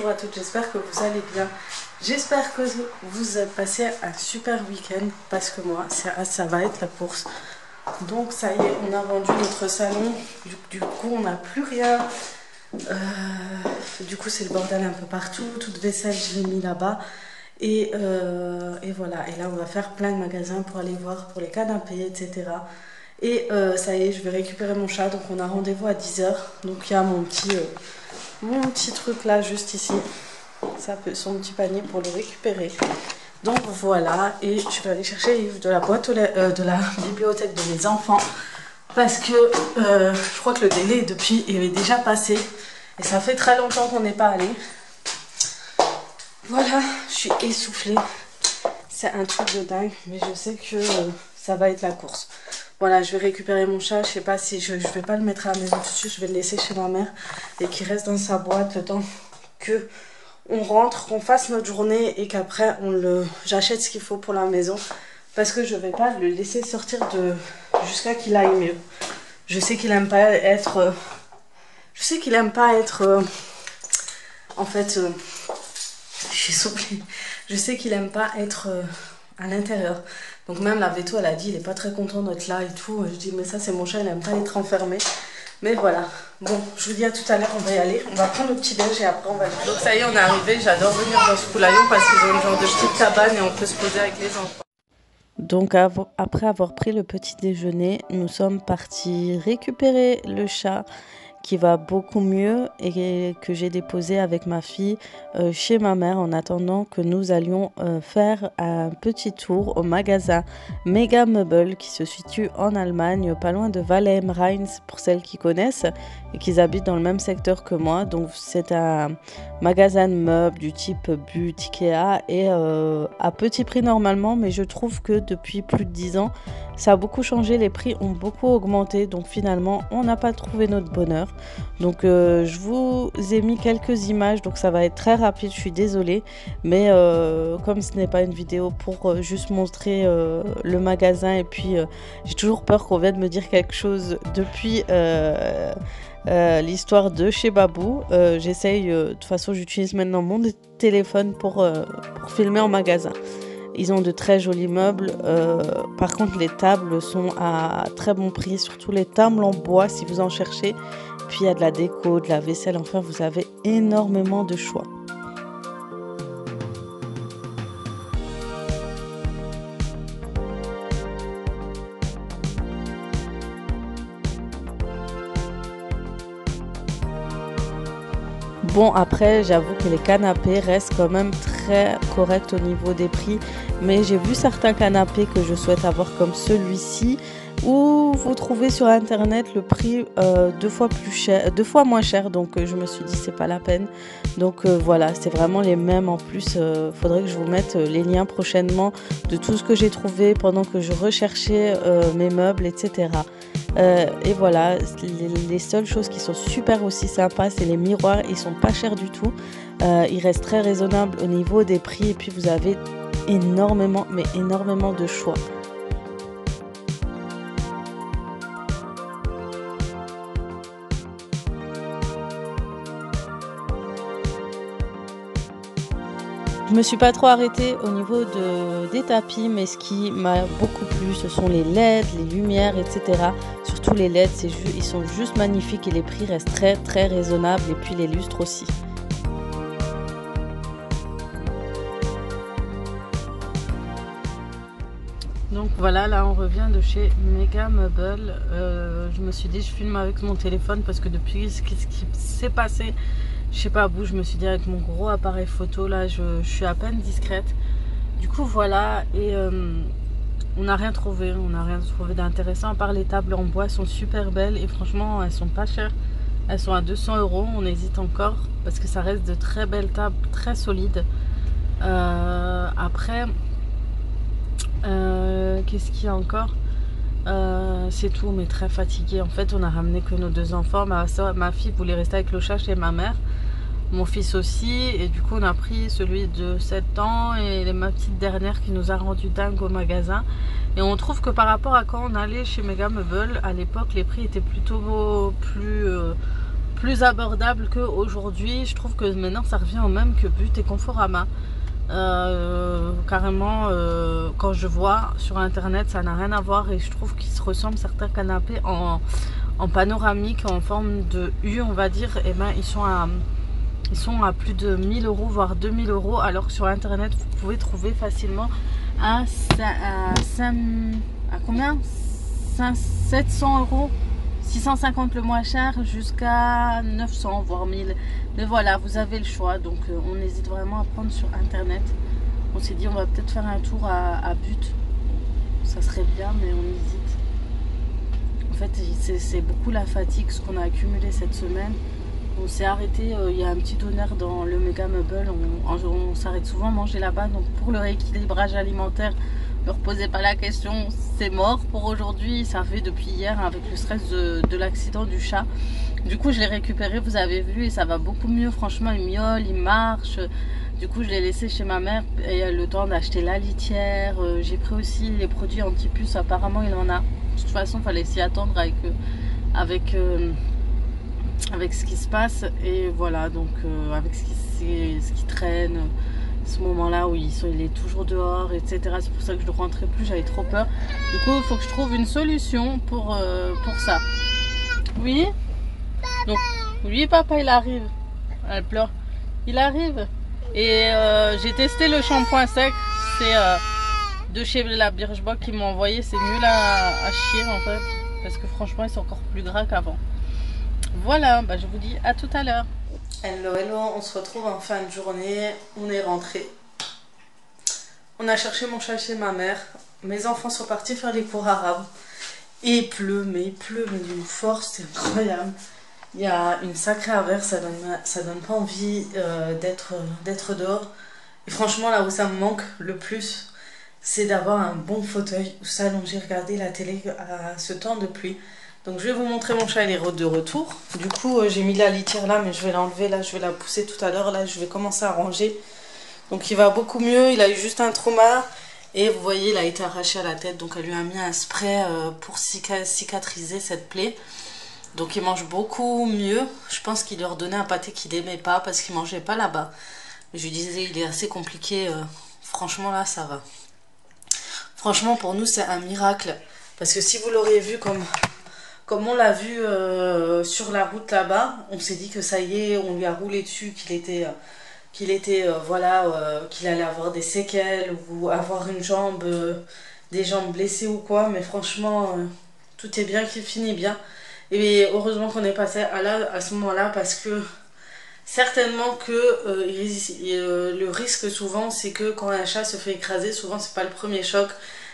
bonjour à toutes, j'espère que vous allez bien. J'espère que vous avez passé un super week-end parce que moi, ça va être la course. Donc ça y est, on a vendu notre salon, du coup on n'a plus rien. Du coup c'est le bordel un peu partout, toute vaisselle je l'ai mis là-bas. Et voilà, et là on va faire plein de magasins pour aller voir pour les canapés, etc. Et ça y est, je vais récupérer mon chat, donc on a rendez-vous à 10 h. Donc il y a mon petit truc là, juste ici. Ça peut, son petit panier pour le récupérer. Donc voilà, et je vais aller chercher les livres de la boîte de la bibliothèque de mes enfants. Parce que je crois que le délai depuis est déjà passé. Et ça fait très longtemps qu'on n'est pas allé. Voilà, je suis essoufflée. C'est un truc de dingue, mais je sais que ça va être la course. Voilà, je vais récupérer mon chat. Je sais pas si je vais pas le mettre à la maison tout de suite. Je vais le laisser chez ma mère et qu'il reste dans sa boîte le temps que on rentre, qu'on fasse notre journée et qu'après j'achète ce qu'il faut pour la maison. Parce que je vais pas le laisser sortir jusqu'à qu'il aille mieux. Je sais qu'il aime pas être... en fait... je suis soufflée. Je sais qu'il aime pas être à l'intérieur. Donc même la veto, elle a dit, il est pas très content d'être là et tout. Je dis, mais ça c'est mon chat, il aime pas être enfermé. Mais voilà. Bon, je vous dis à tout à l'heure, on va y aller. On va prendre le petit déj et après on va aller. Donc ça y est, on est arrivé. J'adore venir dans ce poulaillon parce qu'ils ont une genre de petite cabane et on peut se poser avec les enfants. Donc après avoir pris le petit déjeuner, nous sommes partis récupérer le chat qui va beaucoup mieux et que j'ai déposé avec ma fille chez ma mère en attendant que nous allions faire un petit tour au magasin Mega Meuble qui se situe en Allemagne, pas loin de Walheim Rhein pour celles qui connaissent et qui habitent dans le même secteur que moi. Donc c'est un magasin de meubles du type But, Ikea et à petit prix normalement, mais je trouve que depuis plus de 10 ans, ça a beaucoup changé, les prix ont beaucoup augmenté, donc finalement on n'a pas trouvé notre bonheur. Donc je vous ai mis quelques images, donc ça va être très rapide, je suis désolée, mais comme ce n'est pas une vidéo pour juste montrer le magasin et puis j'ai toujours peur qu'on vienne me dire quelque chose depuis l'histoire de chez Babou. J'essaye, de toute façon j'utilise maintenant mon téléphone pour filmer en magasin. Ils ont de très jolis meubles. Par contre, les tables sont à très bon prix, surtout les tables en bois si vous en cherchez. Puis il y a de la déco, de la vaisselle. Enfin, vous avez énormément de choix. Bon, après, j'avoue que les canapés restent quand même très corrects au niveau des prix. Mais j'ai vu certains canapés que je souhaite avoir comme celui-ci, où vous trouvez sur internet le prix 2 fois moins cher. Donc je me suis dit c'est pas la peine. Donc voilà, c'est vraiment les mêmes en plus. Faudrait que je vous mette les liens prochainement de tout ce que j'ai trouvé pendant que je recherchais mes meubles, etc. Et voilà, les seules choses qui sont super aussi sympas, c'est les miroirs. Ils sont pas chers du tout. Ils restent très raisonnables au niveau des prix et puis vous avez énormément de choix. Je me suis pas trop arrêtée au niveau des tapis, mais ce qui m'a beaucoup plu, ce sont les LED, les lumières, etc. Surtout les LED, ils sont juste magnifiques et les prix restent très très raisonnables et puis les lustres aussi. Donc voilà, là on revient de chez Mega Meuble. Je me suis dit je filme avec mon téléphone parce que depuis ce qui s'est passé, je sais pas à bout, je me suis dit avec mon gros appareil photo là, je suis à peine discrète. Du coup voilà, et on n'a rien trouvé d'intéressant à part les tables en bois, sont super belles et franchement elles sont pas chères. Elles sont à 200 €, on hésite encore parce que ça reste de très belles tables, très solides. Après... qu'est-ce qu'il y a encore? C'est tout, mais très fatiguée. En fait, on a ramené que nos 2 enfants. Ma fille voulait rester avec le chat chez ma mère. Mon fils aussi. Et du coup, on a pris celui de 7 ans et ma petite dernière qui nous a rendu dingue au magasin. Et on trouve que par rapport à quand on allait chez Mega Meuble, à l'époque, les prix étaient plutôt plus abordable qu'aujourd'hui. Je trouve que maintenant ça revient au même que But et Conforama. Carrément, quand je vois sur internet, ça n'a rien à voir et je trouve qu'ils se ressemblent certains canapés en panoramique, en forme de U, on va dire. Et ben ils sont à plus de 1000 euros, voire 2000 euros, alors que sur internet vous pouvez trouver facilement à combien, 700 euros, 650 le moins cher, jusqu'à 900 voire 1000. Mais voilà, vous avez le choix, donc on hésite vraiment à prendre sur internet. On s'est dit on va peut-être faire un tour à But, ça serait bien, mais on hésite. En fait c'est beaucoup la fatigue, ce qu'on a accumulé cette semaine. On s'est arrêté, il y a un petit donneur dans le Mega Meuble, on s'arrête souvent manger là-bas, donc pour le rééquilibrage alimentaire, ne reposez pas la question, c'est mort pour aujourd'hui. Ça fait depuis hier avec le stress de l'accident du chat. Du coup je l'ai récupéré, vous avez vu, et ça va beaucoup mieux, franchement il miaule, il marche. Du coup je l'ai laissé chez ma mère et elle a le temps d'acheter la litière. J'ai pris aussi les produits anti-puces, apparemment il en a. De toute façon il fallait s'y attendre avec ce qui se passe, et voilà, donc avec ce qui traîne, ce moment là où il est toujours dehors, etc. C'est pour ça que je ne rentrais plus, j'avais trop peur. Du coup il faut que je trouve une solution pour ça. Oui, donc oui papa, il arrive, elle pleure, il arrive. Et j'ai testé le shampoing sec, c'est de chez la Birchbox qui m'ont envoyé, c'est nul à chier en fait, parce que franchement ils sont encore plus gras qu'avant. Voilà, bah je vous dis à tout à l'heure. Hello, hello, on se retrouve en fin de journée, on est rentré. On a cherché mon chat chez ma mère, mes enfants sont partis faire les cours arabes. Et il pleut, mais d'une force, c'est incroyable. Il y a une sacrée averse, ça donne pas envie d'être dehors. Et franchement, là où ça me manque le plus, c'est d'avoir un bon fauteuil où s'allonger, regarder la télé à ce temps de pluie. Donc je vais vous montrer mon chat, il est de retour. Du coup j'ai mis la litière là, mais je vais l'enlever là, je vais la pousser tout à l'heure. Là je vais commencer à ranger. Donc il va beaucoup mieux, il a eu juste un trauma. Et vous voyez, il a été arraché à la tête, donc elle lui a mis un spray pour cicatriser cette plaie. Donc il mange beaucoup mieux. Je pense qu'il leur donnait un pâté qu'il n'aimait pas parce qu'il mangeait pas là-bas. Je lui disais, il est assez compliqué. Franchement là ça va. Franchement pour nous c'est un miracle. Parce que si vous l'auriez vu comme on l'a vu sur la route là-bas, on s'est dit que ça y est, on lui a roulé dessus, qu'il allait avoir des séquelles ou avoir une jambe, des jambes blessées ou quoi. Mais franchement, tout est bien qui finit bien. Et heureusement qu'on est passé à ce moment-là, parce que certainement que le risque souvent, c'est que quand un chat se fait écraser, souvent c'est pas le premier choc.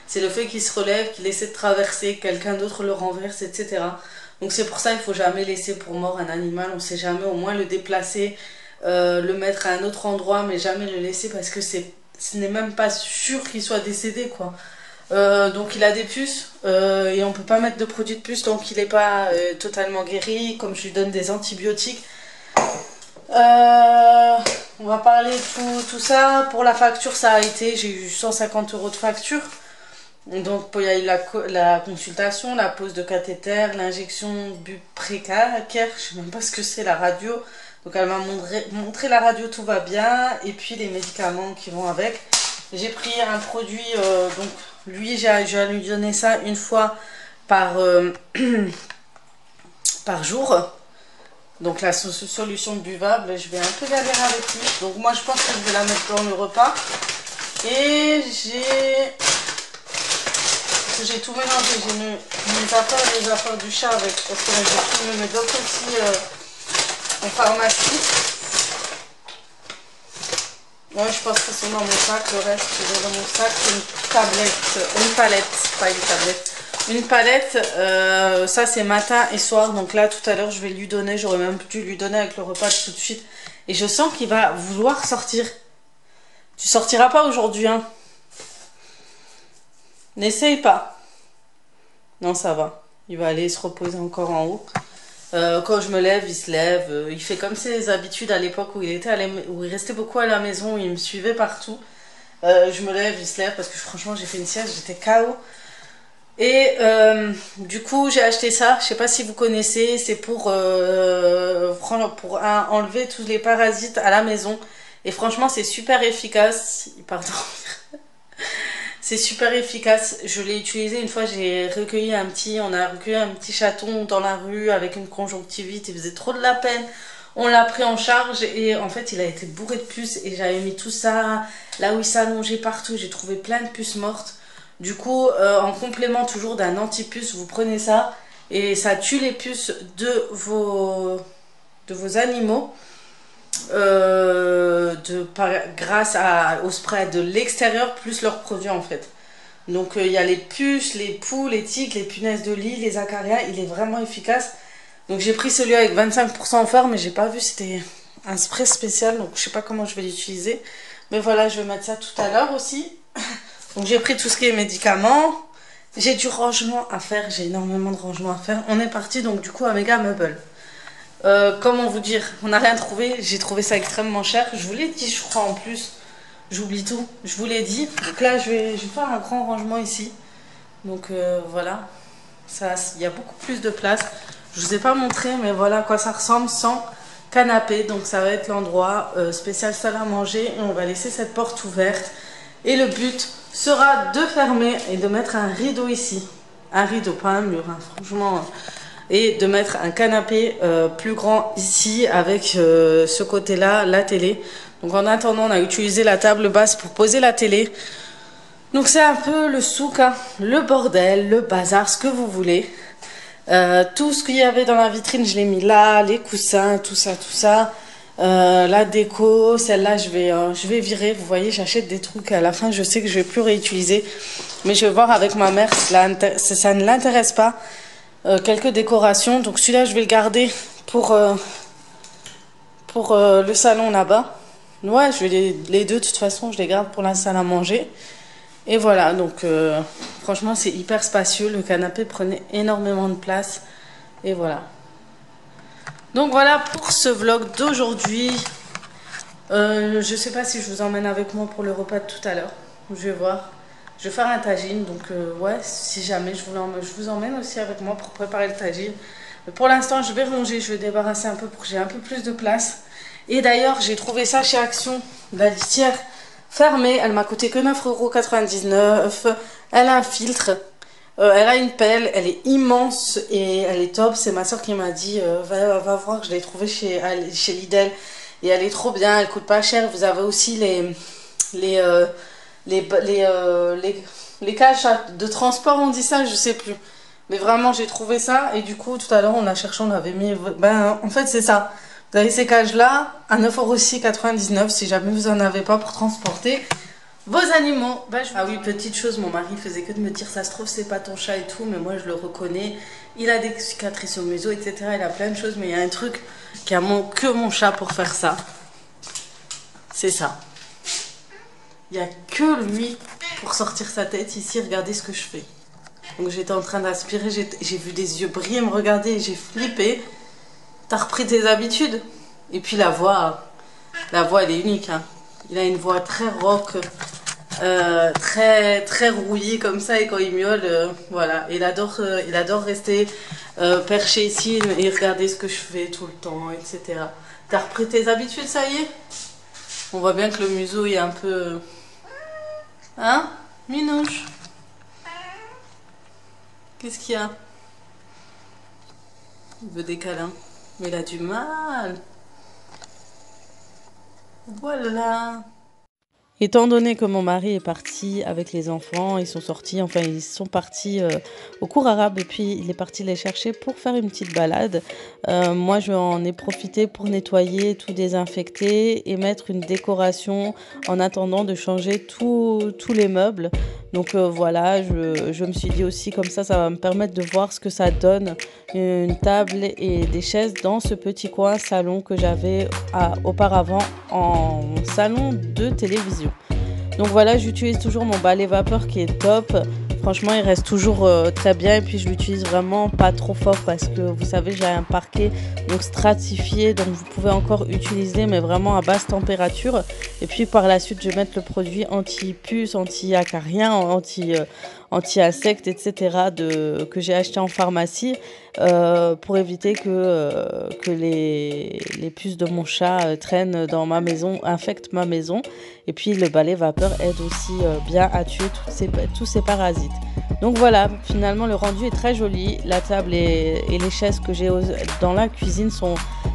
C'est le fait qu'il se relève, qu'il essaie de traverser, quelqu'un d'autre le renverse, etc. Donc c'est pour ça qu'il ne faut jamais laisser pour mort un animal. On ne sait jamais, au moins le déplacer, le mettre à un autre endroit, mais jamais le laisser, parce que ce n'est même pas sûr qu'il soit décédé, quoi. Donc il a des puces et on ne peut pas mettre de produits de puces tant qu'il n'est pas totalement guéri. Comme je lui donne des antibiotiques. On va parler de tout ça. Pour la facture, ça a été, j'ai eu 150 € de facture. Donc il y a eu la consultation, la pose de cathéter, l'injection buprecaire, je sais même pas ce que c'est, la radio. Donc elle m'a montré la radio, tout va bien, et puis les médicaments qui vont avec. J'ai pris un produit, donc lui j'ai lui donner ça une fois par jour. Donc la solution buvable, je vais un peu galérer avec lui. Donc moi je pense que je vais la mettre dans le repas. Et j'ai tout mélangé, j'ai mis mes affaires et les affaires du chat avec, parce que j'ai mis mes docs aussi en pharmacie. Ouais, je pense que c'est dans mon sac, le reste c'est dans mon sac, une palette, pas une tablette. Une palette, ça c'est matin et soir, donc là tout à l'heure je vais lui donner, j'aurais même dû lui donner avec le repas tout de suite. Et je sens qu'il va vouloir sortir. Tu sortiras pas aujourd'hui, hein? N'essaye pas. Non, ça va. Il va aller se reposer encore en haut. Quand je me lève, il se lève. Il fait comme ses habitudes à l'époque où il restait beaucoup à la maison. Il me suivait partout. Je me lève, il se lève parce que franchement, j'ai fait une sieste. J'étais KO. Et du coup, j'ai acheté ça. Je sais pas si vous connaissez. C'est pour enlever tous les parasites à la maison. Et franchement, c'est super efficace. Pardon. C'est super efficace. Je l'ai utilisé une fois, on a recueilli un petit chaton dans la rue avec une conjonctivite. Il faisait trop de la peine. On l'a pris en charge et en fait, il a été bourré de puces et j'avais mis tout ça là où il s'allongeait partout. J'ai trouvé plein de puces mortes. Du coup, en complément toujours d'un anti-puce, vous prenez ça et ça tue les puces de vos animaux. Grâce au spray de l'extérieur plus leurs produits en fait. Donc il y a les puces, les poules, les tiques, les punaises de lit, les acariens, il est vraiment efficace. Donc j'ai pris celui avec 25% offert mais j'ai pas vu, c'était un spray spécial donc je sais pas comment je vais l'utiliser. Mais voilà, je vais mettre ça tout à l'heure aussi. Donc j'ai pris tout ce qui est médicaments. J'ai du rangement à faire, j'ai énormément de rangement à faire. On est parti donc du coup à Mega Meubles. Comment vous dire, on n'a rien trouvé, j'ai trouvé ça extrêmement cher. Je vous l'ai dit, je crois en plus, j'oublie tout, je vous l'ai dit. Donc là, je vais faire un grand rangement ici. Donc voilà, il y a beaucoup plus de place. Je vous ai pas montré, mais voilà à quoi ça ressemble sans canapé. Donc ça va être l'endroit spécial salle à manger. Et on va laisser cette porte ouverte. Et le but sera de fermer et de mettre un rideau ici. Un rideau, pas un mur, hein, franchement. Et de mettre un canapé plus grand ici avec ce côté-là, la télé. Donc en attendant, on a utilisé la table basse pour poser la télé. Donc c'est un peu le souk, hein, le bordel, le bazar, ce que vous voulez. Tout ce qu'il y avait dans la vitrine, je l'ai mis là, les coussins, tout ça. La déco, celle-là, je vais virer. Vous voyez, j'achète des trucs à la fin, je sais que je vais plus réutiliser. Mais je vais voir avec ma mère si ça ne l'intéresse pas. Quelques décorations, donc celui-là je vais le garder pour le salon là-bas. Ouais, je vais les deux de toute façon, je les garde pour la salle à manger. Et voilà, donc franchement c'est hyper spacieux, le canapé prenait énormément de place. Et voilà. Donc voilà pour ce vlog d'aujourd'hui. Je sais pas si je vous emmène avec moi pour le repas de tout à l'heure, je vais voir. Je vais faire un tagine, donc ouais, si jamais je vous emmène aussi avec moi pour préparer le tagine. Mais pour l'instant, je vais ranger, je vais débarrasser un peu pour que j'ai un peu plus de place. Et d'ailleurs, j'ai trouvé ça chez Action, la litière fermée. Elle m'a coûté que 9,99 €. Elle a un filtre, elle a une pelle, elle est immense et elle est top. C'est ma soeur qui m'a dit, va voir, je l'ai trouvée chez Lidl. Et elle est trop bien, elle coûte pas cher. Vous avez aussi les cages de transport, on dit ça, je sais plus. Mais vraiment, j'ai trouvé ça. Et du coup, tout à l'heure, on a cherché, on avait mis... Ben, en fait, c'est ça. Vous avez ces cages-là à 9,99 € si jamais vous en avez pas pour transporter vos animaux. Ben, Ah oui, petite chose, mon mari faisait que de me dire, ça se trouve, c'est pas ton chat et tout. Mais moi, je le reconnais. Il a des cicatrices au museau, etc. Il a plein de choses. Mais il y a un truc qui a que mon chat pour faire ça. C'est ça. Il n'y a que lui pour sortir sa tête ici, regardez ce que je fais. Donc j'étais en train d'aspirer, j'ai vu des yeux briller me regarder et j'ai flippé. T'as repris tes habitudes. Et puis la voix elle est unique. Hein. Il a une voix très rock, très rouillée comme ça et quand il miaule, voilà. Il adore rester perché ici et regarder ce que je fais tout le temps, etc. T'as repris tes habitudes, ça y est? On voit bien que le museau est un peu... Hein, Minouche? Qu'est-ce qu'il y a? Il veut des câlins. Mais il a du mal. Voilà. Étant donné que mon mari est parti avec les enfants, ils sont partis au cours arabe et puis il est parti les chercher pour faire une petite balade. Moi, je en ai profité pour nettoyer, tout désinfecter et mettre une décoration en attendant de changer tous les meubles. Donc voilà, je me suis dit aussi comme ça va me permettre de voir ce que ça donne, une table et des chaises dans ce petit coin salon que j'avais auparavant en salon de télévision. Donc voilà, j'utilise toujours mon balai vapeur qui est top. Franchement, il reste toujours très bien et puis je l'utilise vraiment pas trop fort parce que vous savez, j'ai un parquet donc stratifié, donc vous pouvez encore utiliser mais vraiment à basse température. Et puis par la suite, je vais mettre le produit anti-puce, anti-acarien, anti-insectes, etc. que j'ai acheté en pharmacie pour éviter que les puces de mon chat traînent dans ma maison, infectent ma maison. Et puis le balai vapeur aide aussi bien à tuer tous ces parasites. Donc voilà, finalement le rendu est très joli. La table et les chaises que j'ai dans la cuisine sont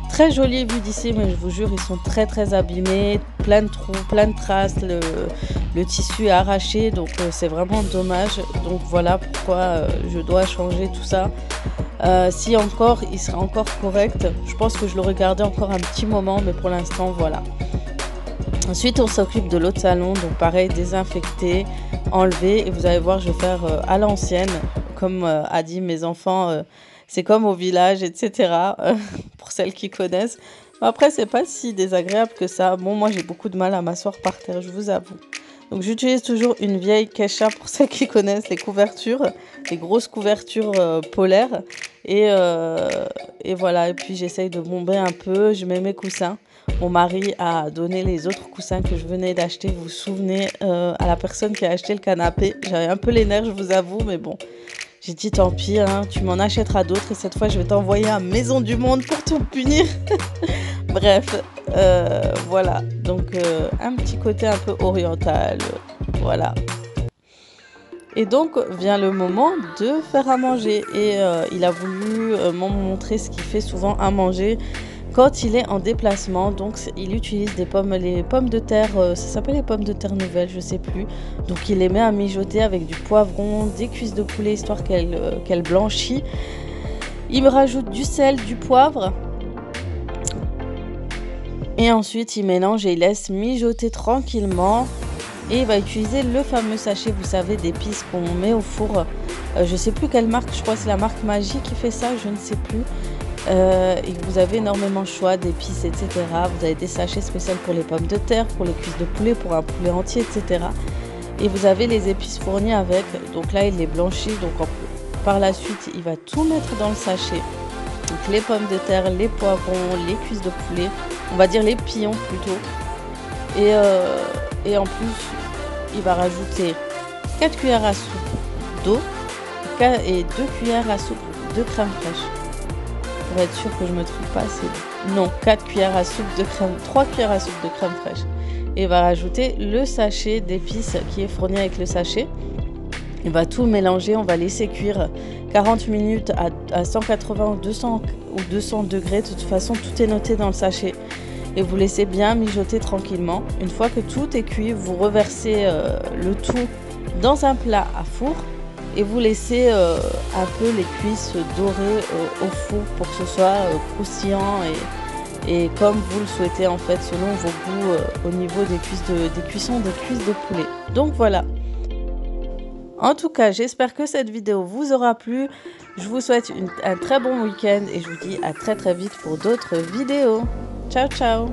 très jolies vues d'ici, mais je vous jure, ils sont très très abîmés, plein de trous, plein de traces, le tissu est arraché, donc c'est vraiment dommage. Donc voilà pourquoi je dois changer tout ça. Si encore, il serait encore correct. Je pense que je le regardais encore un petit moment, mais pour l'instant, voilà. Ensuite, on s'occupe de l'autre salon, donc pareil, désinfecter, enlever. Et vous allez voir, je vais faire à l'ancienne, comme a dit mes enfants, c'est comme au village, etc. Pour celles qui connaissent. Mais après, c'est pas si désagréable que ça. Bon, moi, j'ai beaucoup de mal à m'asseoir par terre, je vous avoue. Donc, j'utilise toujours une vieille Kesha pour celles qui connaissent les couvertures, les grosses couvertures polaires. Et voilà, et puis j'essaye de bomber un peu, je mets mes coussins. Mon mari a donné les autres coussins que je venais d'acheter, vous vous souvenez, à la personne qui a acheté le canapé. J'avais un peu les nerfs, je vous avoue, mais bon. J'ai dit tant pis, hein, tu m'en achèteras d'autres et cette fois je vais t'envoyer à Maison du Monde pour te punir. Bref, voilà. Donc un petit côté un peu oriental, voilà. Et donc vient le moment de faire à manger et il a voulu m'en montrer ce qu'il fait souvent à manger quand il est en déplacement. Donc il utilise les pommes de terre, ça s'appelle les pommes de terre nouvelles, je sais plus. Donc il les met à mijoter avec du poivron, des cuisses de poulet histoire qu'elle blanchit. Il me rajoute du sel, du poivre. Et ensuite il mélange et il laisse mijoter tranquillement. Et il va utiliser le fameux sachet, vous savez, d'épices qu'on met au four. Je ne sais plus quelle marque, je crois que c'est la marque Magie qui fait ça, je ne sais plus. Et vous avez énormément de choix d'épices, etc. Vous avez des sachets spéciaux pour les pommes de terre, pour les cuisses de poulet, pour un poulet entier, etc. Et vous avez les épices fournies avec. Donc là, il les blanchit. Donc par la suite, il va tout mettre dans le sachet. Donc les pommes de terre, les poivrons, les cuisses de poulet. On va dire les pignons plutôt. Et en plus, il va rajouter 4 cuillères à soupe d'eau et 2 cuillères à soupe de crème fraîche. Pour être sûr que je ne me trompe pas, c'est... Non, 4 cuillères à soupe de crème... 3 cuillères à soupe de crème fraîche. Et il va rajouter le sachet d'épices qui est fourni avec le sachet. Il va tout mélanger, on va laisser cuire 40 minutes à 180 ou 200 degrés. De toute façon, tout est noté dans le sachet. Et vous laissez bien mijoter tranquillement. Une fois que tout est cuit, vous reversez le tout dans un plat à four et vous laissez un peu les cuisses dorées au four pour que ce soit croustillant et comme vous le souhaitez en fait selon vos goûts au niveau des cuissons des cuisses de poulet. Donc voilà. En tout cas, j'espère que cette vidéo vous aura plu. Je vous souhaite un très bon week-end et je vous dis à très très vite pour d'autres vidéos. Ciao ciao!